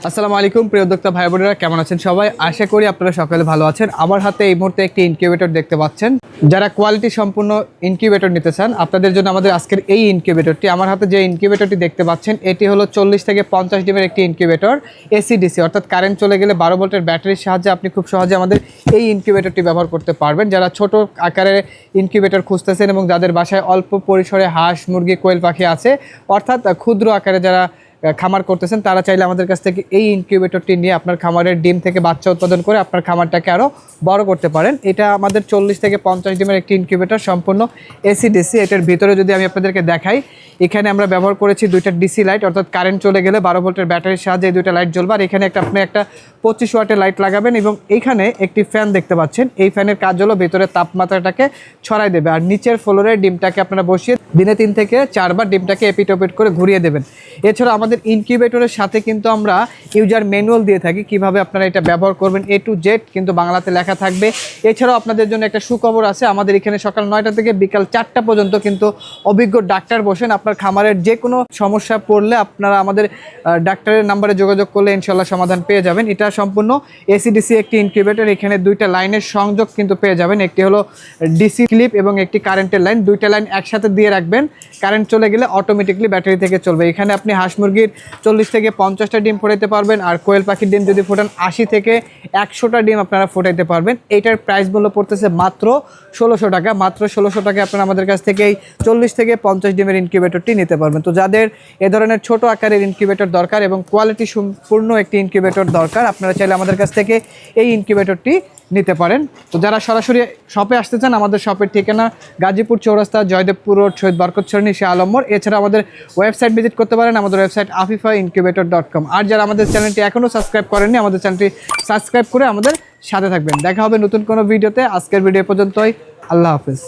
আসসালামু আলাইকুম প্রিয় উদ্যোক্তা ভাই বোনেরা, কেমন আছেন সবাই? আশা করি আপনারা সকলে ভালো আছেন। আমার হাতে এই মুহূর্তে একটি ইনকিউবেটর দেখতে পাচ্ছেন। যারা কোয়ালিটি সম্পূর্ণ ইনকিউবেটর নিতে চান, আপনাদের জন্য আমাদের আজকের এই ইনকিউবেটরটি। আমার হাতে যে ইনকিউবেটরটি দেখতে পাচ্ছেন, এটি হলো 40 থেকে 50 ডিমের একটি ইনকিউবেটর, এসিডিসি অর্থাৎ কারেন্ট চলে গেলে 12 ভোল্টের ব্যাটারির সাহায্যে আপনি খুব সহজে আমাদের এই ইনকিউবেটরটি ব্যবহার করতে পারবেন। যারা ছোট আকারের ইনকিউবেটর খুঁজতেছেন এবং যাদের বাসায় অল্প পরিসরে হাঁস, মুরগি, কোয়েল পাখি আছে, অর্থাৎ ক্ষুদ্র আকারে যারা খামার করতেছেন, তারা চাইলে আমাদের কাছ থেকে এই ইনকিউবেটরটি নিয়ে আপনার খামারের ডিম থেকে বাচ্চা উৎপাদন করে আপনার খামারটাকে আরও বড় করতে পারেন। এটা আমাদের 40 থেকে 50 ডিমের একটি ইনকিউবেটর, সম্পূর্ণ এসিডিসি। এটার ভিতরে যদি আমি আপনাদেরকে দেখাই, এখানে আমরা ব্যবহার করেছি দুইটা ডিসি লাইট, অর্থাৎ কারেন্ট চলে গেলে 12 ভোল্টের ব্যাটারির সাহায্যে এই দুইটা লাইট জ্বলবে। আর এখানে আপনি একটা 25 ওয়াটের লাইট লাগাবেন এবং এইখানে একটি ফ্যান দেখতে পাচ্ছেন। এই ফ্যানের কাজ হলো ভেতরে তাপমাত্রাটাকে ছড়াই দেবে, আর নিচের ফ্লোরে ডিমটাকে আপনারা বসিয়ে দিনে 3 থেকে 4 বার ডিমটাকে এপিট ওপিট করে ঘুরিয়ে দেবেন। এছাড়া আমাদের ইনকিউবেটরের সাথে কিন্তু আমরা ইউজার ম্যানুয়াল দিয়ে থাকি, কিভাবে আপনারা এটা ব্যবহার করবেন A to Z কিন্তু বাংলাতে লেখা থাকবে। এছাড়াও আপনাদের জন্য একটা সুখবর আছে, আমাদের এখানে সকাল 9টা থেকে বিকাল 4টা পর্যন্ত কিন্তু অভিজ্ঞ ডাক্তার বসেন। আপনার খামারের যে কোনো সমস্যা পড়লে আপনারা আমাদের ডাক্তারের নাম্বারে যোগাযোগ করলে ইনশাল্লাহ সমাধান পেয়ে যাবেন। এটা সম্পূর্ণ এসিডিসি একটি ইনকিউবেটর। এখানে দুইটা লাইনের সংযোগ কিন্তু পেয়ে যাবেন, একটি হলো ডিসি ক্লিপ এবং একটি কারেন্টের লাইন। দুইটা লাইন একসাথে দিয়ে রাখবেন, কারেন্ট চলে গেলে অটোমেটিকলি ব্যাটারি থেকে চলবে। এখানে আপনি হাঁস মুরগির 40 থেকে 50টা ডিম ফোটাইতে পারবেন, আর কোয়েল পাখির ডিম যদি ফোটান 80 থেকে 100টা ডিম আপনারা ফোটাইতে পারবেন। এইটার প্রাইস মূল্য পড়তেছে মাত্র 1600 টাকা। মাত্র 1600 টাকা আপনারা আমাদের কাছ থেকে এই 40 থেকে 50 ডিমের ইনকিউবেটরটি নিতে পারবেন। তো যাদের এ ধরনের ছোট আকারের ইনকিউবেটর দরকার এবং কোয়ালিটি সম্পূর্ণ একটি ইনকিউবেটর দরকার, আপনারা চাইলে আমাদের কাছ থেকে এই ইনকিউবেটরটি নিতে পারেন। তো যারা সরাসরি শপে আসতে চান, আমাদের শপের ঠিকানা গাজীপুর চৌরাস্তা, জয়দেবপুর রোড, শহীদ বরকত সরণি, শাহ আলম মোড়। এছাড়া আমাদের ওয়েবসাইট ভিজিট করতে পারেন, আমাদের ওয়েবসাইট afifaincubator.com। আর যারা আমাদের চ্যানেলটি এখনও সাবস্ক্রাইব করেননি, আমাদের চ্যানেলটি সাবস্ক্রাইব করে আমাদের সাথে থাকবেন। দেখা হবে নতুন কোনো ভিডিওতে। আজকের ভিডিও পর্যন্তই, আল্লাহ হাফেজ।